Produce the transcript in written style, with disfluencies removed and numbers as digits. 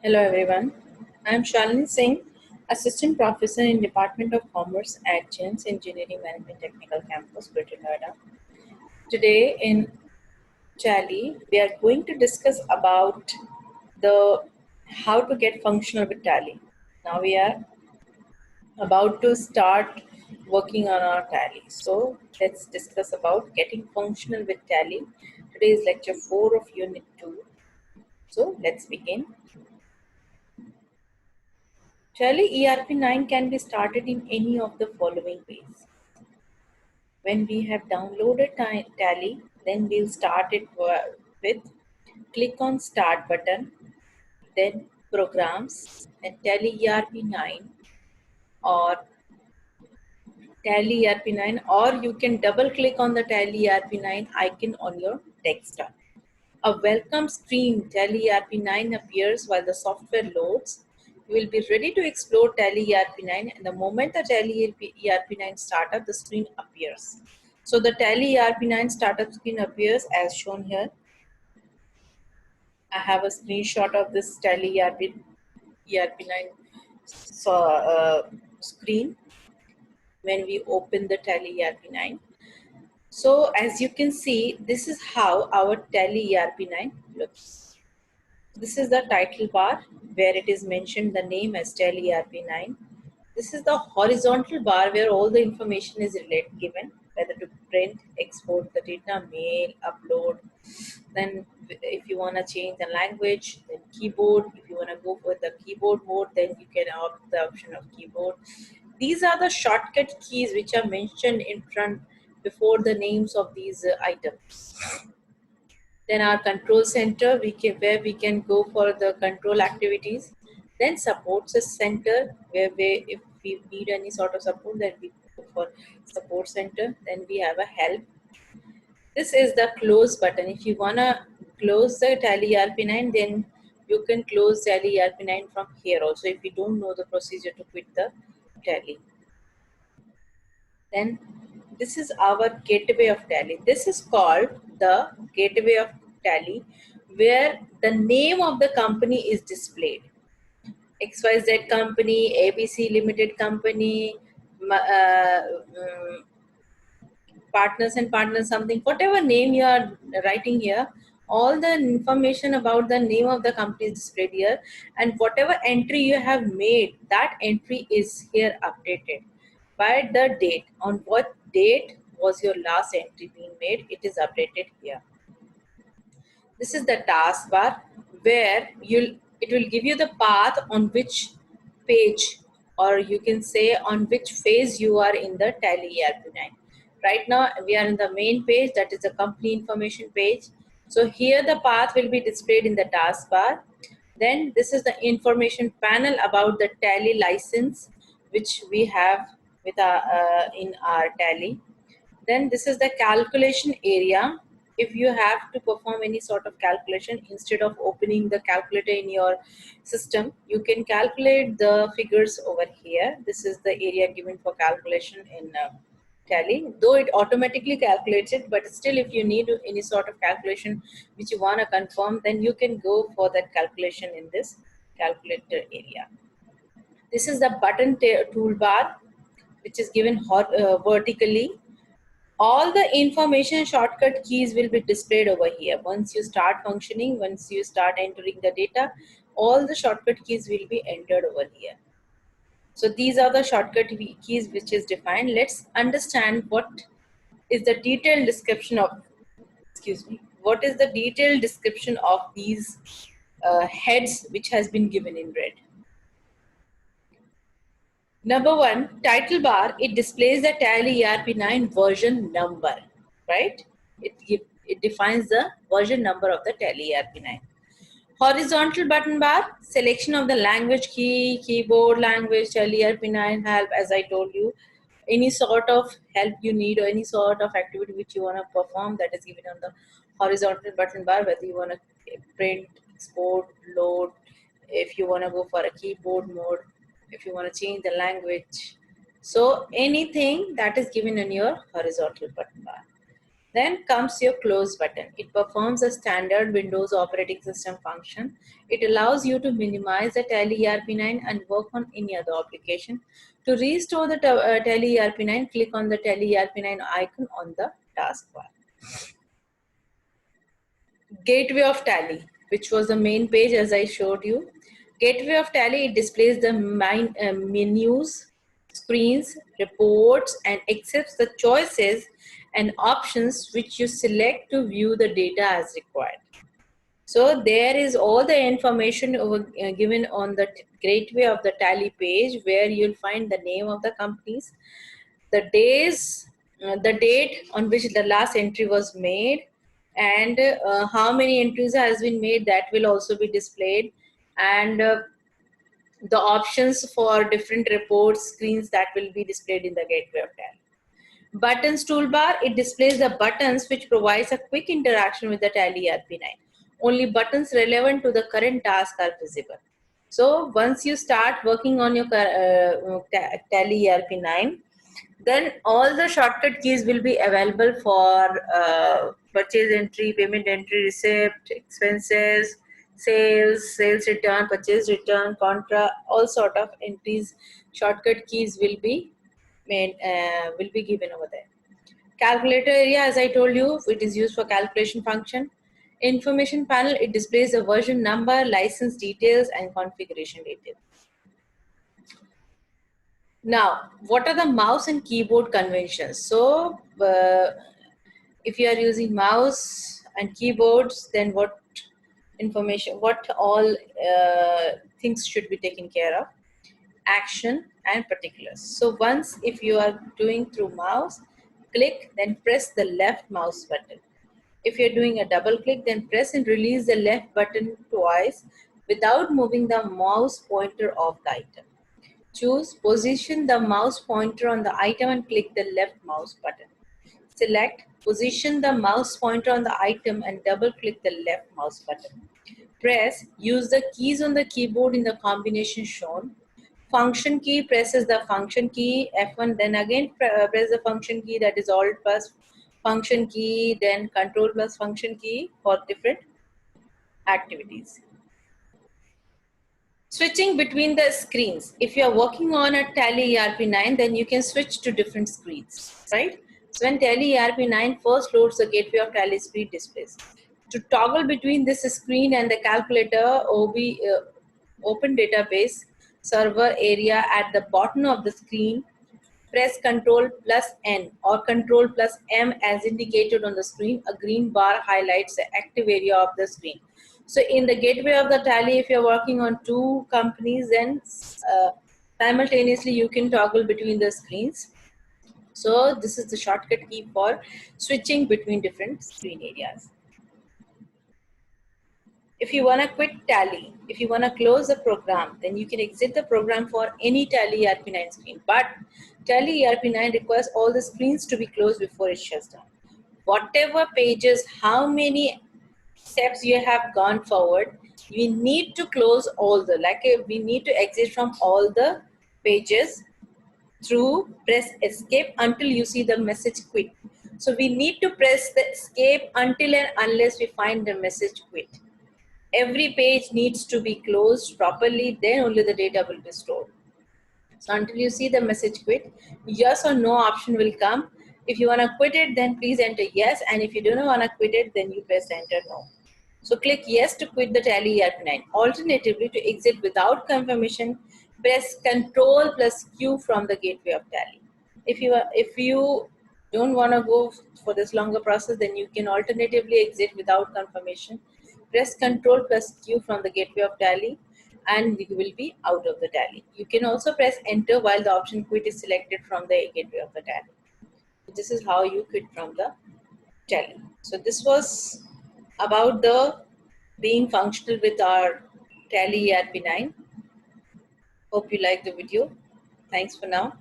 Hello everyone. I am Shalini Singh, Assistant Professor in Department of Commerce at James Engineering Management Technical Campus, Greater Noida. Today in Tally, we are going to discuss about the how to get functional with Tally. Now we are about to start working on our Tally. So let's discuss about getting functional with Tally. Today is lecture 4 of Unit 2. So let's begin. Tally ERP9 can be started in any of the following ways. When we have downloaded Tally, then we'll start it with click on Start button, then Programs and Tally ERP9 or Tally ERP9, or you can double click on the Tally ERP9 icon on your desktop. A welcome screen Tally ERP9 appears while the software loads. You will be ready to explore Tally ERP9, and the moment the Tally ERP9 startup, the screen appears. So the Tally ERP9 startup screen appears as shown here. I have a screenshot of this Tally ERP9 screen when we open the Tally ERP9. So as you can see, this is how our Tally ERP9 looks. This is the title bar where it is mentioned the name as Tally ERP9. This is the horizontal bar where all the information is given, whether to print, export the data, mail, upload. Then if you want to change the language, then keyboard. If you want to go for the keyboard mode, then you can opt the option of keyboard. These are the shortcut keys which are mentioned in front before the names of these items. Then our control center, where we can go for the control activities. Then support center, where if we need any sort of support, then we go for support center. Then we have a help. This is the close button. If you wanna close the Tally ERP9, then you can close Tally ERP9 from here also if you don't know the procedure to quit the Tally. Then this is our gateway of Tally. This is called the gateway of Tally, where the name of the company is displayed. XYZ company, ABC Limited company, partners and partners something, whatever name you are writing here, all the information about the name of the company is displayed here, and whatever entry you have made, that entry is here updated by the date. On what date was your last entry being made, it is updated here. This is the taskbar where it will give you the path on which page, or you can say on which phase you are in the Tally ERP9. Right now we are in the main page, that is the company information page. So here the path will be displayed in the taskbar. Then this is the information panel about the Tally license which we have with in our Tally. Then this is the calculation area. If you have to perform any sort of calculation, instead of opening the calculator in your system, you can calculate the figures over here. This is the area given for calculation in Tally, though it automatically calculates it, but still if you need any sort of calculation which you want to confirm, then you can go for that calculation in this calculator area. This is the button toolbar which is given vertically. All the information shortcut keys will be displayed over here. Once you start functioning, once you start entering the data, all the shortcut keys will be entered over here. So these are the shortcut keys which is defined. Let's understand what is the detailed description of, what is the detailed description of these heads which has been given in red. Number one, title bar, it displays the Tally ERP9 version number, right? It defines the version number of the Tally ERP9. Horizontal button bar, selection of the language key, keyboard language, Tally ERP9 help, as I told you. Any sort of help you need or any sort of activity which you want to perform, that is given on the horizontal button bar, whether you want to print, export, load, if you want to go for a keyboard mode, if you want to change the language. So anything that is given in your horizontal button bar. Then comes your close button. It performs a standard Windows operating system function. It allows you to minimize the Tally ERP9 and work on any other application. To restore the Tally ERP9, click on the Tally ERP9 icon on the taskbar. Gateway of Tally, which was the main page as I showed you. Gateway of Tally, it displays the menus, screens, reports, and accepts the choices and options which you select to view the data as required. So there is all the information given on the gateway of the Tally page, where you'll find the name of the companies, the days, the date on which the last entry was made, and how many entries has been made, that will also be displayed, and the options for different reports screens that will be displayed in the gateway of Tally. Buttons toolbar, it displays the buttons which provides a quick interaction with the Tally ERP9. Only buttons relevant to the current task are visible. So once you start working on your Tally ERP9, then all the shortcut keys will be available for purchase entry, payment entry, receipt, expenses, sales return, purchase return, contra, all sort of entries. Shortcut keys will be given over there. Calculator area, as I told you, it is used for calculation function. Information panel, it displays the version number, license details, and configuration details. Now, what are the mouse and keyboard conventions? So, if you are using mouse and keyboards, then what all things should be taken care of? Action and particulars. So once, if you are doing through mouse, click, then press the left mouse button. If you're doing a double click, then press and release the left button twice without moving the mouse pointer of the item. Choose position the mouse pointer on the item and click the left mouse button. Select position the mouse pointer on the item and double click the left mouse button. Press use the keys on the keyboard in the combination shown. Function key, presses the function key F1, then again press the function key, that is Alt plus function key, then Control plus function key for different activities. Switching between the screens. If you are working on a Tally ERP9, then you can switch to different screens, right? So when Tally ERP9 first loads the gateway of Tally screen displays. To toggle between this screen and the calculator open database server area at the bottom of the screen, press Ctrl plus N or Ctrl plus M as indicated on the screen. A green bar highlights the active area of the screen. So in the gateway of the Tally, if you're working on two companies, then simultaneously you can toggle between the screens. So this is the shortcut key for switching between different screen areas. If you want to quit Tally, if you want to close the program, then you can exit the program for any Tally ERP9 screen. But Tally ERP9 requires all the screens to be closed before it shuts down. Whatever pages, how many steps you have gone forward, we need to close all the, we need to exit from all the pages through press escape until you see the message quit. So we need to press the escape until and unless we find the message quit. Every page needs to be closed properly, then only the data will be stored. So until you see the message quit, yes or no option will come. If you want to quit it, then please enter yes, and if you don't want to quit it, then you press enter no. So click yes to quit the Tally ERP9. Alternatively, to exit without confirmation, press Ctrl plus Q from the gateway of Tally. If you don't want to go for this longer process, then you can alternatively exit without confirmation. Press Ctrl plus Q from the gateway of Tally and you will be out of the Tally. You can also press enter while the option quit is selected from the gateway of the Tally. This is how you quit from the Tally. So this was about the being functional with our Tally ERP9. Hope you liked the video. Thanks for now.